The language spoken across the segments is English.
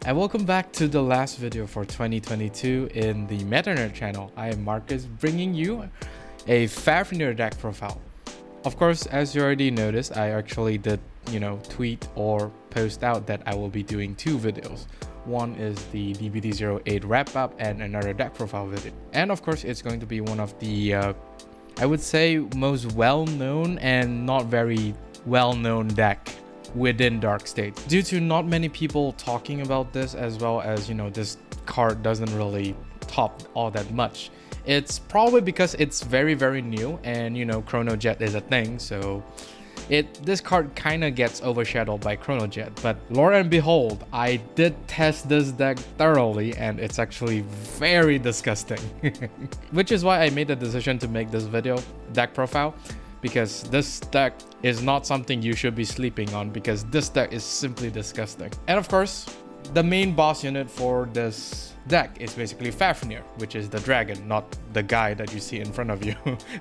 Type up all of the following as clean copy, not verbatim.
And welcome back to the last video for 2022 in the Meta Nerd channel. I am Marcus, bringing you a Favrneel deck profile. Of course, as you already noticed, I actually did, tweet or post out that I will be doing two videos. One is the DBT08 wrap up and another deck profile video. And of course, it's going to be one of the, I would say, most well-known and not very well-known deck within Dark State, due to not many people talking about this, as well as this card doesn't really top all that much. It's probably because it's very new, and Chrono Jet is a thing, so this card kind of gets overshadowed by Chrono Jet. But lo and behold, I did test this deck thoroughly and it's actually very disgusting. Which is why I made the decision to make this video deck profile, because this deck is not something you should be sleeping on, because this deck is simply disgusting. And of course, the main boss unit for this deck is basically Favrneel, which is the dragon, not the guy that you see in front of you.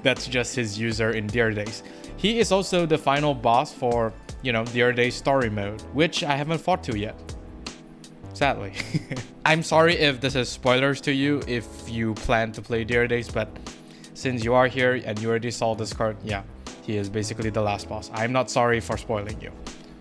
That's just his user in Dear Days. He is also the final boss for, Dear Days story mode, which I haven't fought to yet, sadly. I'm sorry if this is spoilers to you if you plan to play Dear Days, but since you are here and you already saw this card, yeah, he is basically the last boss. I'm not sorry for spoiling you.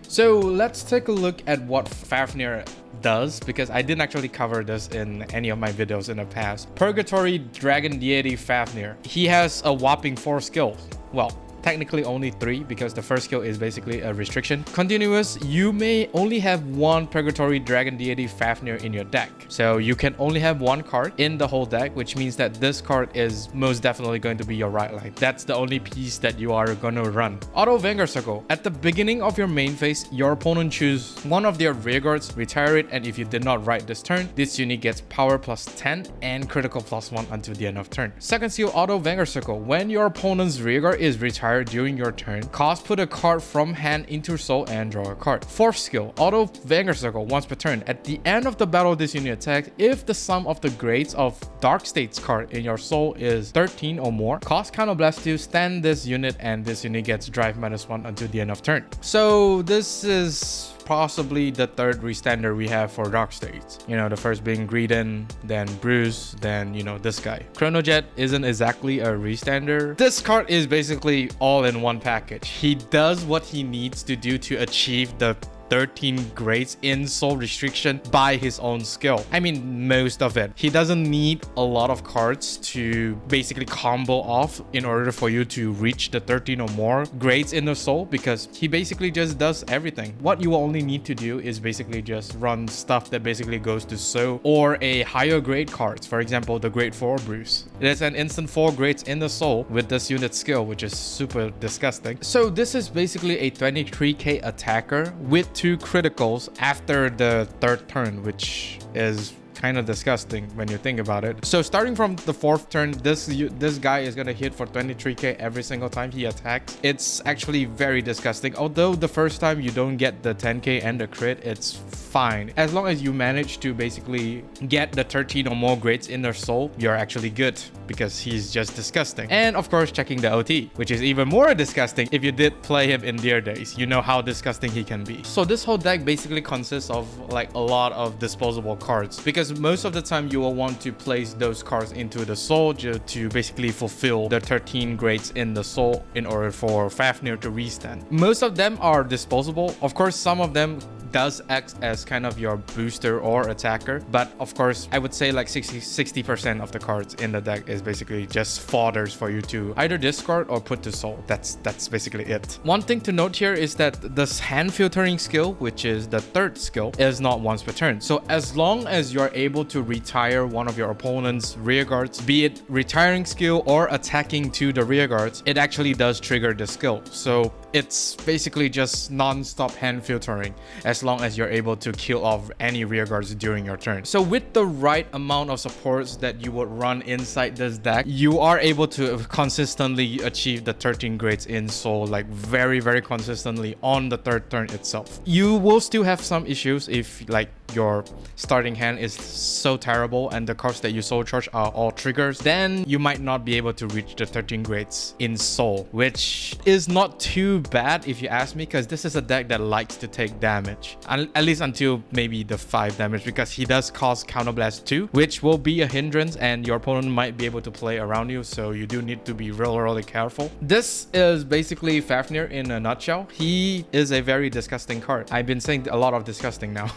So let's take a look at what Favrneel does, because I didn't actually cover this in any of my videos in the past. Purgatory Dragon Deity Favrneel. He has a whopping 4 skills. Well, technically only 3, because the first skill is basically a restriction. Continuous, you may only have one Purgatory Dragon Deity Favrneel in your deck. So you can only have one card in the whole deck, which means that this card is most definitely going to be your Rideline. That's the only piece that you are going to run. Auto Vanguard Circle. At the beginning of your main phase, your opponent choose one of their rearguards, retire it, and if you did not ride this turn, this unit gets power plus 10 and critical plus 1 until the end of turn. Second skill, Auto Vanguard Circle. When your opponent's rearguard is retired during your turn, put a card from hand into soul and draw a card. Fourth skill, Auto Vanguard Circle. Once per turn, at the end of the battle this unit attacks, if the sum of the grades of Dark State's card in your soul is 13 or more, cast Counterblast to stand this unit, and this unit gets drive -1 until the end of turn. So this is possibly the third restander we have for Dark States. The first being Greedon, then Bruce, then this guy. Chrono Jet isn't exactly a restander. This card is basically all in one package. He does what he needs to do to achieve the 13 grades in soul restriction by his own skill. I mean, most of it. He doesn't need a lot of cards to basically combo off in order for you to reach the 13 or more grades in the soul, because he basically just does everything. What you will only need to do is basically just run stuff that basically goes to soul or a higher grade cards. For example, the grade 4 Bruce. There's an instant 4 grades in the soul with this unit skill, which is super disgusting. So this is basically a 23k attacker with 2 criticals after the 3rd turn, which is kind of disgusting when you think about it. So starting from the 4th turn, this guy is gonna hit for 23k every single time he attacks. It's actually very disgusting. Although the first time you don't get the 10k and the crit, it's fine. As long as you manage to basically get the 13 or more grades in their soul, you're actually good, because he's just disgusting. And of course, checking the OT, which is even more disgusting. If you did play him in Dear Days, you know how disgusting he can be. So this whole deck basically consists of like a lot of disposable cards, because most of the time you will want to place those cards into the soul to basically fulfill the 13 grades in the soul in order for Favrneel to restand. Most of them are disposable. Of course, some of them does act as kind of your booster or attacker, but of course I would say like 60% of the cards in the deck is basically just fodders for you to either discard or put to soul. That's basically it. One thing to note here is that this hand filtering skill, which is the 3rd skill, is not once per turn. So as long as you're able to retire one of your opponent's rearguards, be it retiring skill or attacking to the rearguards, it actually does trigger the skill. So it's basically just non-stop hand filtering as long as you're able to kill off any rearguards during your turn. So with the right amount of supports that you would run inside this deck, you are able to consistently achieve the 13 grades in soul, like very consistently on the 3rd turn itself. You will still have some issues if like your starting hand is so terrible and the cards that you soul charge are all triggers, then you might not be able to reach the 13 grades in soul, which is not too bad if you ask me, because this is a deck that likes to take damage, at least until maybe the 5 damage, because he does cause counterblast 2, which will be a hindrance and your opponent might be able to play around you, so you do need to be really careful. This is basically Favrneel in a nutshell. He is a very disgusting card. I've been saying a lot of disgusting now.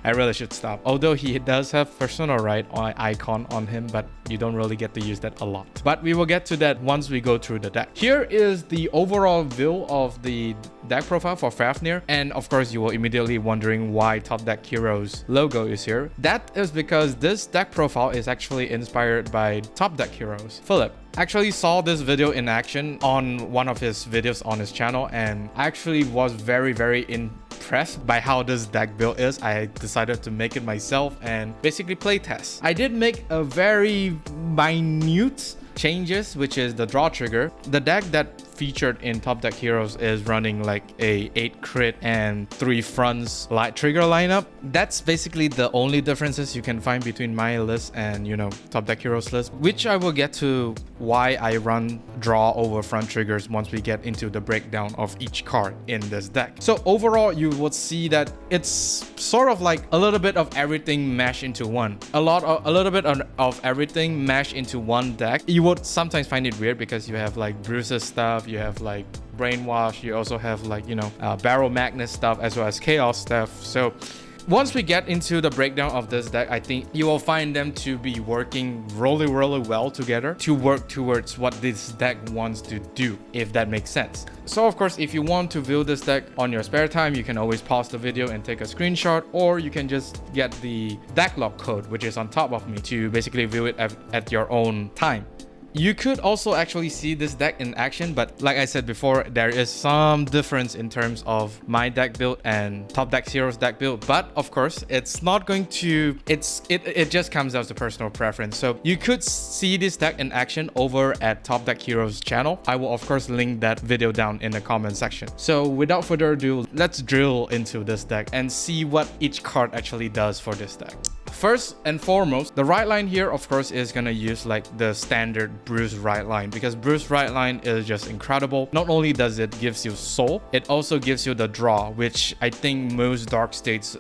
I really should stop. Although he does have Personal Right icon on him, but you don't really get to use that a lot. But we will get to that once we go through the deck. Here is the overall view of the deck profile for Favrneel, and of course you will immediately wondering why Top Deck Heroes logo is here. That is because this deck profile is actually inspired by Top Deck Heroes. Philip actually saw this video in action on one of his videos on his channel, and I actually was very impressed by how this deck build is. I decided to make it myself and basically play test. I did make a very minute changes, which is the draw trigger. The deck that featured in Top Deck Heroes is running like a 8 crit and 3 fronts light trigger lineup. That's basically the only differences you can find between my list and, you know, Top Deck Heroes list, which I will get to why I run draw over front triggers once we get into the breakdown of each card in this deck. So overall, you would see that it's sort of like a little bit of everything mashed into one. A little bit of everything mashed into one deck. You would sometimes find it weird because you have like Bruce's stuff, you have like Brainwash, you also have like, you know, Barrel Magnet stuff, as well as Chaos stuff. So once we get into the breakdown of this deck, I think you will find them to be working really well together to work towards what this deck wants to do, if that makes sense. So of course, if you want to view this deck on your spare time, you can always pause the video and take a screenshot, or you can just get the deck log code, which is on top of me, to basically view it at your own time. You could also actually see this deck in action, but like I said before, there is some difference in terms of my deck build and Top Deck Heroes deck build. But of course, it's not going to, it just comes down to personal preference. So you could see this deck in action over at Top Deck Heroes channel. I will of course link that video down in the comment section. So without further ado, let's drill into this deck and see what each card actually does for this deck. First and foremost, the Rideline here, of course, is gonna use like the standard Bruce Rideline, because Bruce Rideline is just incredible. Not only does it gives you soul, it also gives you the draw, which I think most Dark States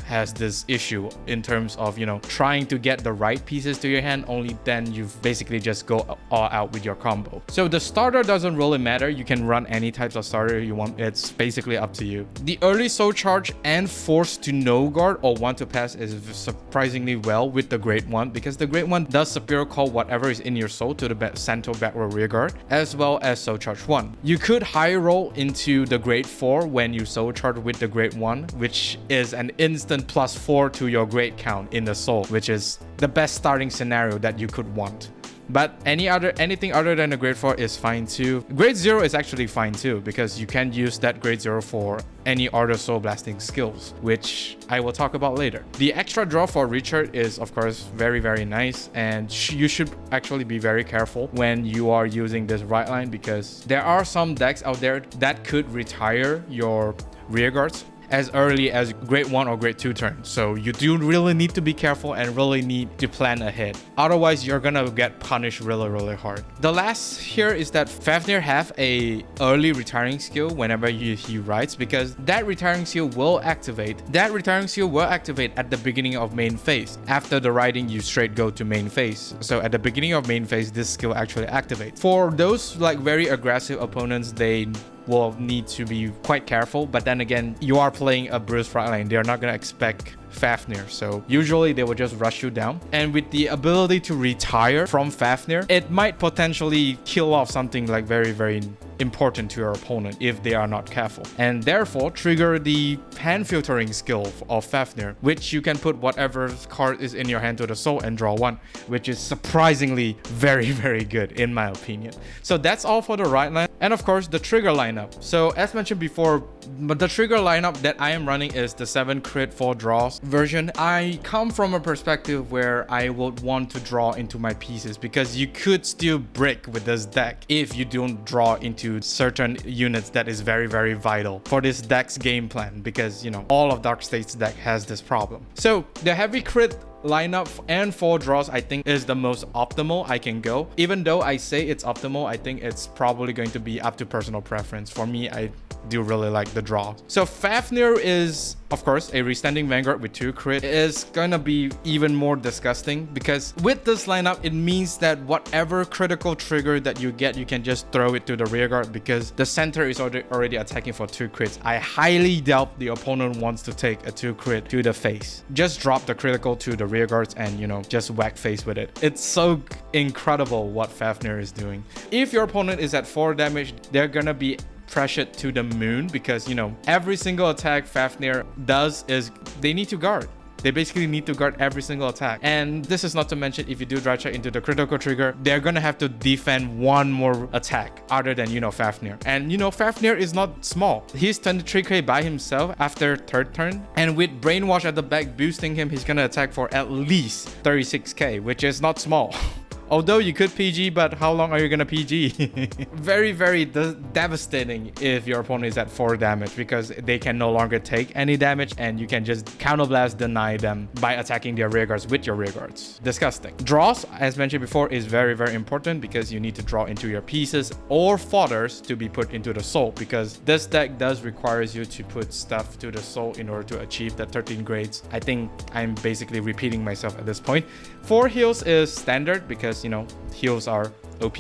has this issue in terms of, you know, trying to get the right pieces to your hand. Only then you basically just go all out with your combo. So the starter doesn't really matter. You can run any types of starter you want. It's basically up to you. The early soul charge and force to no guard or want to pass is surprisingly well with the Great One, because the Great One does superior call whatever is in your soul to the center, back, or rear guard, as well as soul charge 1. You could high roll into the Great 4 when you soul charge with the Great 1, which is an instant +4 to your Great count in the soul, which is the best starting scenario that you could want. But anything other than a grade 4 is fine too. Grade 0 is actually fine too, because you can use that grade 0 for any other soul blasting skills, which I will talk about later. The extra draw for Richard is of course very nice, and you should actually be very careful when you are using this Rideline, because there are some decks out there that could retire your rear guards as early as grade 1 or grade 2 turn. So you do really need to be careful and really need to plan ahead. Otherwise, you're gonna get punished really hard. The last here is that Favrneel have a early retiring skill whenever he rides, because that retiring skill will activate. That retiring skill will activate at the beginning of main phase. After the riding, you straight go to main phase. So at the beginning of main phase, this skill actually activates. For those like very aggressive opponents, they will need to be quite careful, but then again, you are playing a Bruce Rideline. They're not gonna expect Favrneel, so usually they will just rush you down. And with the ability to retire from Favrneel, it might potentially kill off something like very important to your opponent if they are not careful, and therefore trigger the hand filtering skill of Favrneel, which you can put whatever card is in your hand to the soul and draw one, which is surprisingly very good in my opinion. So that's all for the Rideline, and of course the trigger lineup. So as mentioned before, but the trigger lineup that I am running is the 7 crit 4 draws version. I come from a perspective where I would want to draw into my pieces, because you could still break with this deck if you don't draw into into certain units that is very, very vital for this deck's game plan, because, you know, all of Dark State's deck has this problem. So the heavy crit lineup and 4 draws I think is the most optimal I can go. Even though I say it's optimal, I think it's probably going to be up to personal preference. For me, I do really like the draw. So Favrneel is, of course, a restanding Vanguard with 2 crit. It is gonna be even more disgusting because with this lineup, it means that whatever critical trigger that you get, you can just throw it to the rear guard because the center is already attacking for 2 crits. I highly doubt the opponent wants to take a 2 crit to the face. Just drop the critical to the rear guards and, you know, just whack face with it. It's so incredible what Favrneel is doing. If your opponent is at 4 damage, they're gonna be pressured to the moon because, you know, every single attack Favrneel does is they need to guard. They basically need to guard every single attack. And this is not to mention, if you do drive check into the critical trigger, they're gonna have to defend one more attack other than, you know, Favrneel. And, you know, Favrneel is not small. He's 23k by himself after 3rd turn. And with Brainwash at the back boosting him, he's gonna attack for at least 36k, which is not small. Although you could PG, but how long are you gonna PG? Very, very devastating if your opponent is at 4 damage because they can no longer take any damage and you can just counterblast deny them by attacking their rear guards with your rear guards. Disgusting. Draws, as mentioned before, is very, very important because you need to draw into your pieces or fodders to be put into the soul, because this deck does requires you to put stuff to the soul in order to achieve the 13 grades. I think I'm basically repeating myself at this point. 4 heals is standard because, you know, heals are OP.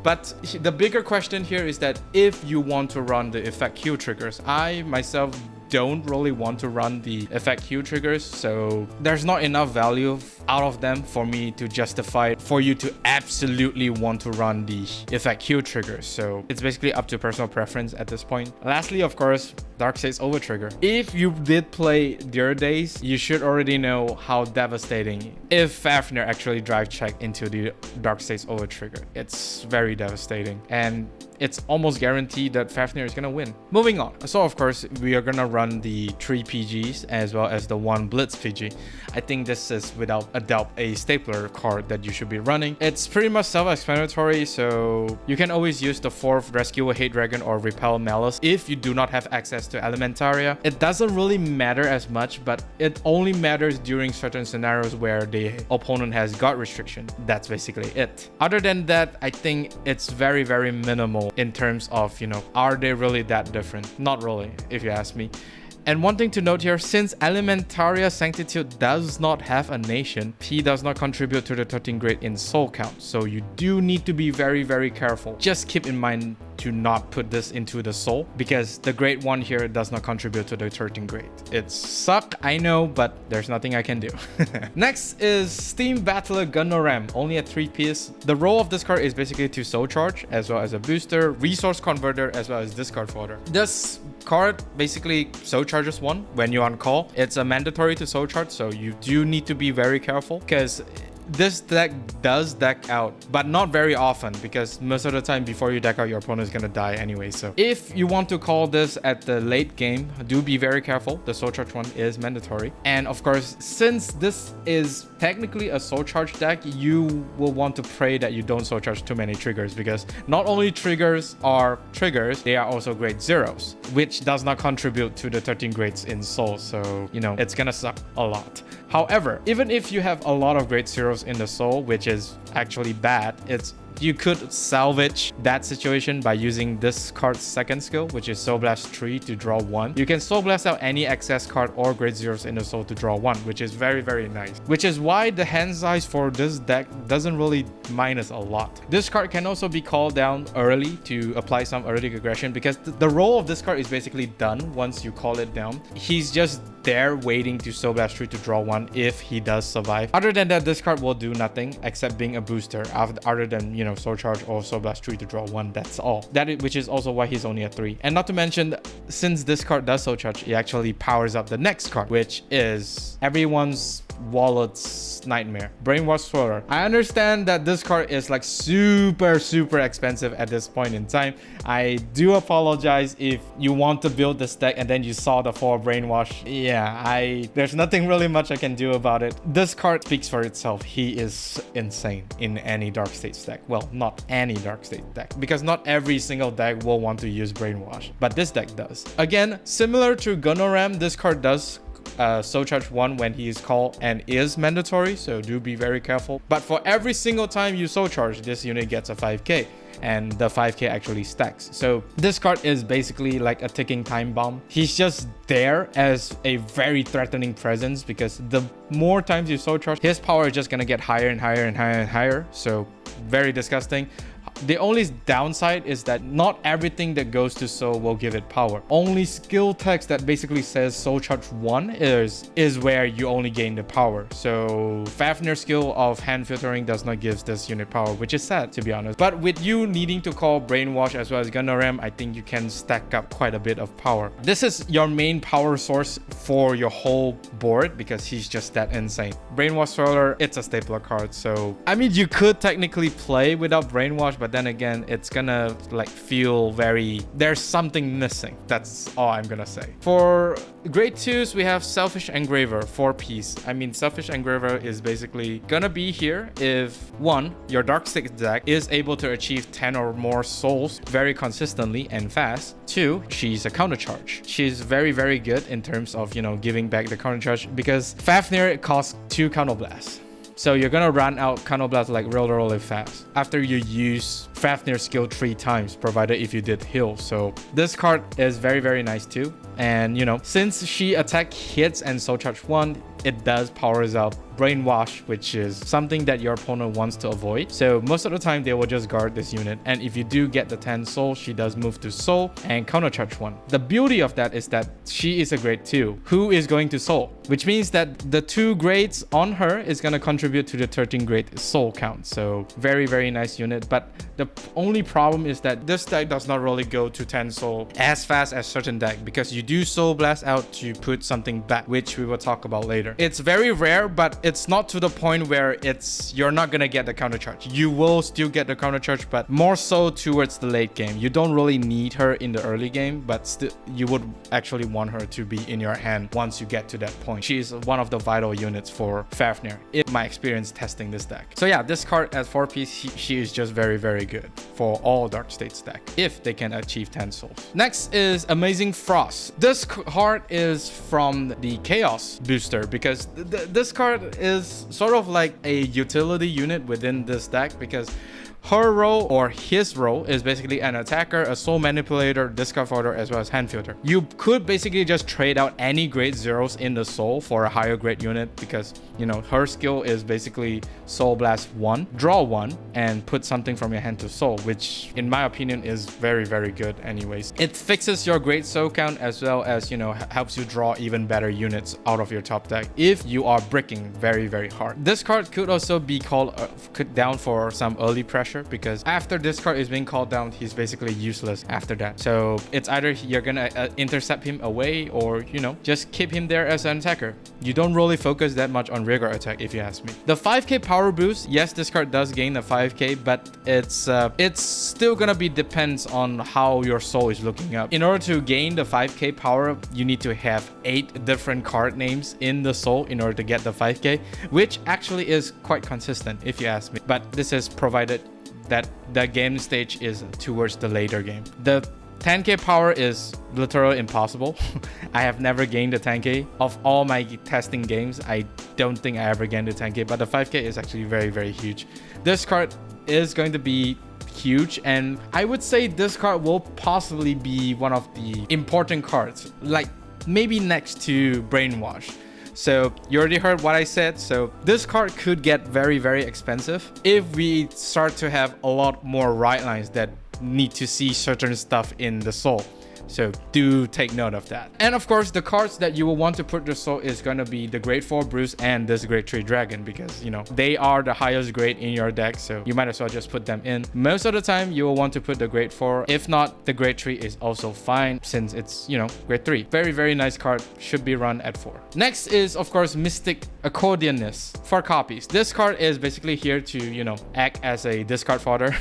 But the bigger question here is that if you want to run the effect Q triggers, I myself don't really want to run the effect Q triggers, so there's not enough value out of them for me to justify for you to absolutely want to run the effect Q triggers. So it's basically up to personal preference at this point. Lastly, of course, Darkseid's Overtrigger. If you did play Dear Days, you should already know how devastating if Favrneel actually drive check into the Darkseid's Overtrigger. It's very devastating, and it's almost guaranteed that Favrneel is gonna win. Moving on. So of course, we are gonna run the 3 PGs as well as the 1 Blitz PG. I think this is without a doubt a stapler card that you should be running. It's pretty much self-explanatory, so you can always use the 4th Rescue a Hate Dragon or Repel Malice if you do not have access to Elementaria. It doesn't really matter as much, but it only matters during certain scenarios where the opponent has guard restriction. That's basically it. Other than that, I think it's very, very minimal in terms of, you know, are they really that different? Not really, if you ask me. And one thing to note here, since Elementaria Sanctitude does not have a nation, he does not contribute to the 13th grade in soul count. So you do need to be very, very careful. Just keep in mind to not put this into the soul because the grade 1 here does not contribute to the 13th grade. It sucks, I know, but there's nothing I can do. Next is Steam Battler Gungnram, only a 3-piece. The role of this card is basically to soul charge as well as a booster, resource converter, as well as discard fodder. This card basically soul charges 1 when you're on call. It's a mandatory to soul charge, so you do need to be very careful because this deck does deck out, but not very often because most of the time before you deck out, your opponent is gonna die anyway. So if you want to call this at the late game, do be very careful. The soul charge 1 is mandatory. And of course, since this is technically a soul charge deck, you will want to pray that you don't soul charge too many triggers because not only triggers are triggers, they are also grade 0s, which does not contribute to the 13 grades in soul. So, you know, it's gonna suck a lot. However, even if you have a lot of grade 0s in the soul, which is actually bad, you could salvage that situation by using this card's second skill, which is Soul Blast 3 to draw 1. You can Soul Blast out any excess card or grade 0s in the soul to draw 1, which is very, very nice. Which is why the hand size for this deck doesn't really minus a lot. This card can also be called down early to apply some early aggression because the role of this card is basically done once you call it down. He's just there waiting to Soul Blast 3 to draw 1 if he does survive. Other than that, this card will do nothing except being a booster other than, you know, Soul Charge or Soul Blast 3 to draw 1. That's all. Which is also why he's only a 3. And not to mention, since this card does Soul Charge, it actually powers up the next card, which is everyone's wallet's nightmare, Brainwash Swirler. I understand that this card is like super expensive at this point in time. I do apologize if you want to build this deck and then you saw the 4 Brainwash. Yeah, there's nothing really much I can do about it. This card speaks for itself. He is insane in any Dark State deck, well, not any Dark State deck, because not every single deck will want to use Brainwash, but this deck does. Again, similar to Gungnram, this card does soul charge 1 when he is called and is mandatory, so do be very careful. But for every single time you soul charge, this unit gets a 5k, and the 5k actually stacks. So this card is basically like a ticking time bomb. He's just there as a very threatening presence, because the more times you soul charge, his power is just gonna get higher and higher and higher and higher. So very disgusting. The only downside is that not everything that goes to soul will give it power. Only skill text that basically says soul charge 1 is where you only gain the power. So Favrneel's skill of hand filtering does not give this unit power, which is sad, to be honest. But with you needing to call Brainwash as well as Gungnram, I think you can stack up quite a bit of power. This is your main power source for your whole board, because he's just that insane. Brainwash Swirler, it's a stapler card, so I mean, you could technically play without Brainwash, but then again, it's gonna like feel very, there's something missing. That's all I'm gonna say. For grade 2s, we have Selfish Engraver, 4-piece. I mean, Selfish Engraver is basically gonna be here if 1, your Dark State deck is able to achieve 10 or more souls very consistently and fast. 2, she's a counter charge. She's very, very good in terms of, you know, giving back the counter charge, because Favrneel costs 2 counter blasts. So you're gonna run out Counterblast like really fast after you use Favrneel's skill 3 times, provided if you did heal. So this card is very, very nice too. And you know, since she attack hits and soul charge 1, it does powers up Brainwash, which is something that your opponent wants to avoid. So most of the time they will just guard this unit, and if you do get the 10 soul, she does move to soul and counter charge 1. The beauty of that is that she is a grade 2 who is going to soul, which means that the 2 grades on her is going to contribute to the 13 grade soul count. So very, very nice unit. But the only problem is that this deck does not really go to 10 soul as fast as certain deck, because you do soul blast out to put something back, which we will talk about later. It's very rare, but it's not to the point where you're not gonna get the counter charge. You will still get the counter charge, but more so towards the late game. You don't really need her in the early game, but still you would actually want her to be in your hand once you get to that point. She is one of the vital units for Favrneel in my experience testing this deck. So yeah, this card as 4-piece, she is just very, very good for all Dark States deck if they can achieve 10 souls. Next is Amazing Frost. This card is from the Chaos booster, because this card is sort of like a utility unit within this deck, because her role or his role is basically an attacker, a soul manipulator, discard folder, as well as hand filter. You could basically just trade out any grade 0s in the soul for a higher grade unit, because you know her skill is basically soul blast 1, draw 1, and put something from your hand to soul, which in my opinion is very, very good anyways. It fixes your grade soul count, as well as, you know, helps you draw even better units out of your top deck if you are bricking very, very hard. This card could also be called down for some early pressure, because after this card is being called down, he's basically useless after that. So it's either you're gonna intercept him away, or you know, just keep him there as an attacker. You don't really focus that much on rear guard attack, if you ask me. The 5k power boost, yes, this card does gain a 5k, but it's still gonna be depends on how your soul is looking up. In order to gain the 5k power, you need to have 8 different card names in the soul in order to get the 5k, which actually is quite consistent, if you ask me. But this is provided that the game stage is towards the later game. The 10k power is literally impossible. I have never gained a 10k. Of all my testing games, I don't think I ever gained a 10k, but the 5k is actually very, very huge. This card is going to be huge, and I would say this card will possibly be one of the important cards, like maybe next to Brainwash. So you already heard what I said. So this card could get very, very expensive if we start to have a lot more Ridelines that need to see certain stuff in the soul. So do take note of that. And of course, the cards that you will want to put the soul is going to be the grade 4 Bruce and this grade 3 Dragon, because you know they are the highest grade in your deck, so you might as well just put them in. Most of the time you will want to put the grade 4. If not, the grade 3 is also fine, since it's, you know, grade 3. Very, very nice card, should be run at 4. Next is of course Mystic Accordionist, 4 copies. This card is basically here to, you know, act as a discard fodder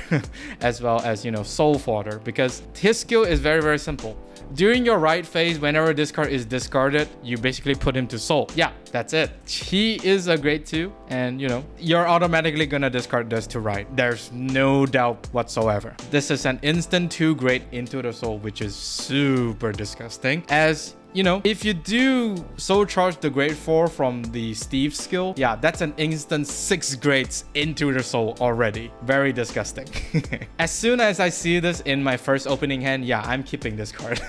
as well as, you know, soul fodder, because his skill is very, very simple. During your right phase, whenever this card is discarded, you basically put him to soul. Yeah, that's it. He is a grade 2, and you know, you're automatically gonna discard this to ride. There's no doubt whatsoever. This is an instant 2 grade into the soul, which is super disgusting. As you know, if you do soul charge the grade 4 from the Steve skill, yeah, that's an instant 6 grades into the soul already. Very disgusting. As soon as I see this in my first opening hand, yeah, I'm keeping this card.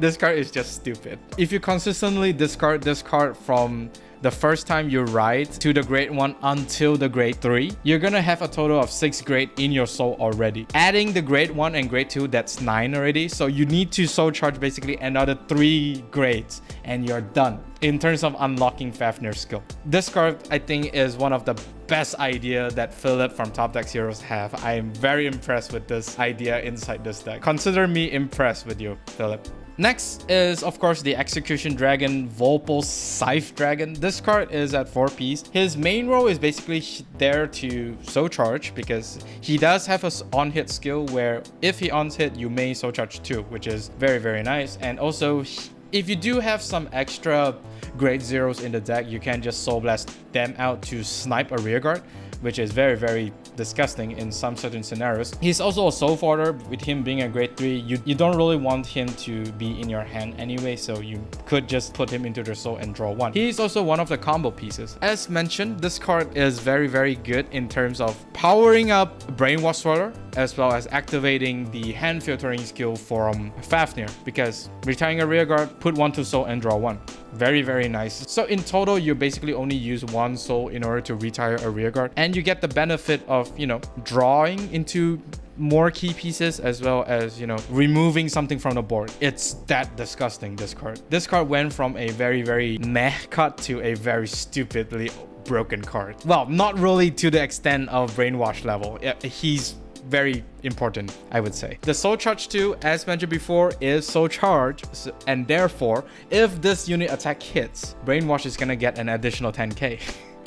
This card is just stupid. If you consistently discard this card from the first time you ride to the grade 1 until the grade 3, you're gonna have a total of 6 grade in your soul already. Adding the grade 1 and grade 2, that's 9 already. So you need to soul charge basically another 3 grades and you're done in terms of unlocking Fafnir's skill. This card, I think, is one of the best idea that Philip from Top Deck Heroes have. I am very impressed with this idea inside this deck. Consider me impressed with you, Philip. Next is, of course, the Execution Dragon Vorpal Scythe Dragon. This card is at 4 piece. His main role is basically there to soul charge, because he does have a on-hit skill where if he on-hit, you may soul charge 2, which is very, very nice. And also, if you do have some extra grade 0s in the deck, you can just soul blast them out to snipe a rearguard, which is very, very disgusting in some certain scenarios. He's also a soul fodder. With him being a grade 3, you don't really want him to be in your hand anyway, so you could just put him into the soul and draw 1. He's also one of the combo pieces. As mentioned, this card is very, very good in terms of powering up Brainwash Swirler, as well as activating the hand filtering skill from Favrneel, because retiring a rearguard, put 1 to soul and draw 1. Very, very nice. So in total, you basically only use 1 soul in order to retire a rearguard, and you get the benefit of, you know, drawing into more key pieces, as well as, you know, removing something from the board. It's that disgusting, this card. This card went from a very, very meh cut to a very stupidly broken card. Well, not really to the extent of Brainwash level. He's very important, I would say. The soul charge 2, as mentioned before, is soul charge, and therefore, if this unit attack hits, Brainwash is gonna get an additional 10k,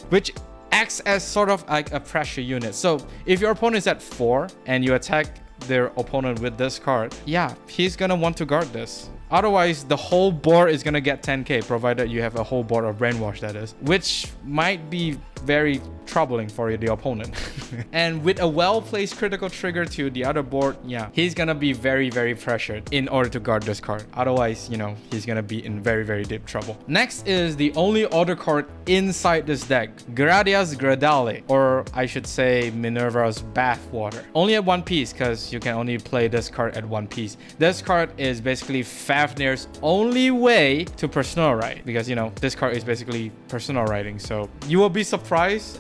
which acts as sort of like a pressure unit. So if your opponent is at 4 and you attack their opponent with this card, yeah, he's gonna want to guard this. Otherwise, the whole board is gonna get 10k, provided you have a whole board of Brainwash, that is, which might be very troubling for the opponent. And with a well-placed critical trigger to the other board, yeah, he's gonna be very, very pressured in order to guard this card. Otherwise, you know, he's gonna be in very, very deep trouble. Next is the only other card inside this deck, Gradia's Gradale, or I should say Minerva's Bathwater. Only at 1 piece, because you can only play this card at 1 piece. This card is basically Fafnir's only way to personal ride, because, you know, this card is basically personal riding. So you will be surprised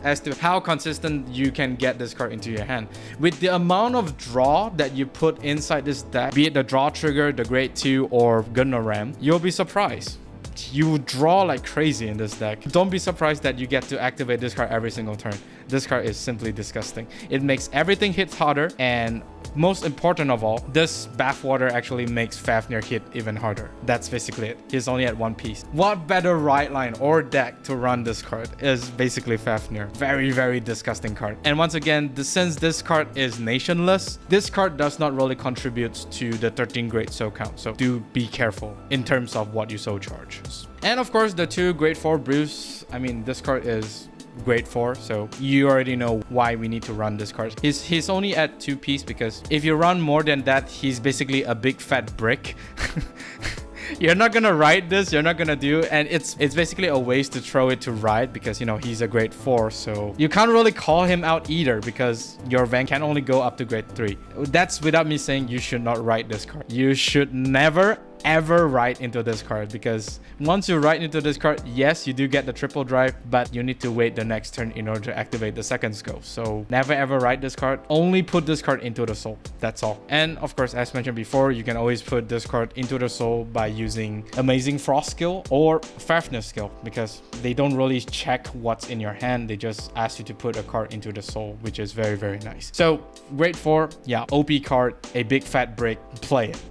as to how consistent you can get this card into your hand. With the amount of draw that you put inside this deck, be it the draw trigger, the grade 2, or Gungnram, you'll be surprised. You draw like crazy in this deck. Don't be surprised that you get to activate this card every single turn. This card is simply disgusting. It makes everything hit harder, and most important of all, this Bathwater actually makes Fafnir hit even harder. That's basically it. He's only at 1 piece. What better Rideline or deck to run this card is basically Fafnir. Very, very disgusting card. And once again, since this card is nationless, this card does not really contribute to the 13 grade soul count. So do be careful in terms of what you soul charge. And of course, the 2 grade 4 Bruce. I mean, this card is grade 4, so you already know why we need to run this card. He's only at 2 piece, because if you run more than that, he's basically a big fat brick. You're not gonna ride this, you're not gonna do, and it's basically a waste to throw it to ride, because, you know, he's a grade 4, so you can't really call him out either, because your van can only go up to grade 3. That's without me saying you should not ride this card. You should never ever ride into this card, because once you ride into this card, yes, you do get the triple drive, but you need to wait the next turn in order to activate the second scope. So never ever ride this card. Only put this card into the soul. That's all. And of course, as mentioned before, you can always put this card into the soul by using Amazing Frost skill or Fafnir skill, because they don't really check what's in your hand. They just ask you to put a card into the soul, which is very, very nice. So grade 4, yeah, OP card, a big fat brick, play it.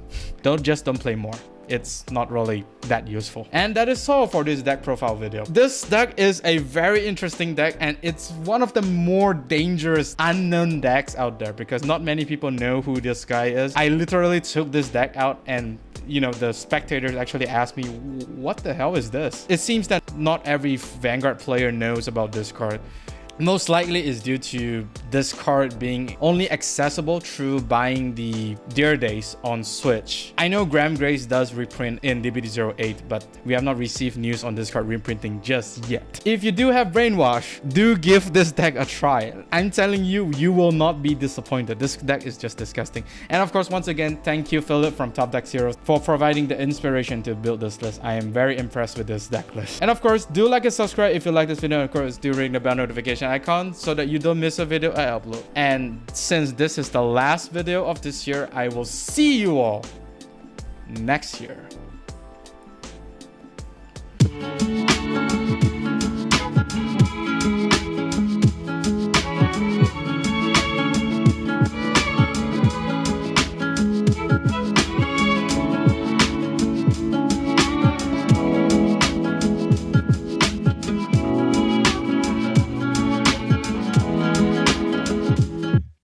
Don't play more. It's not really that useful. And that is all for this deck profile video. This deck is a very interesting deck, and it's one of the more dangerous unknown decks out there, because not many people know who this guy is. I literally took this deck out, and you know, the spectators actually asked me, what the hell is this? It seems that not every Vanguard player knows about this card. Most likely is due to this card being only accessible through buying the Dear Days on Switch. I know Graham Grace does reprint in DBT08, but we have not received news on this card reprinting just yet. If you do have Brainwash, do give this deck a try. I'm telling you, you will not be disappointed. This deck is just disgusting. And of course, once again, thank you, Philip from Top Deck Heroes, for providing the inspiration to build this list. I am very impressed with this deck list. And of course, do like and subscribe if you like this video. And of course, do ring the bell notification icon so that you don't miss a video I upload. And since this is the last video of this year, I will see you all next year.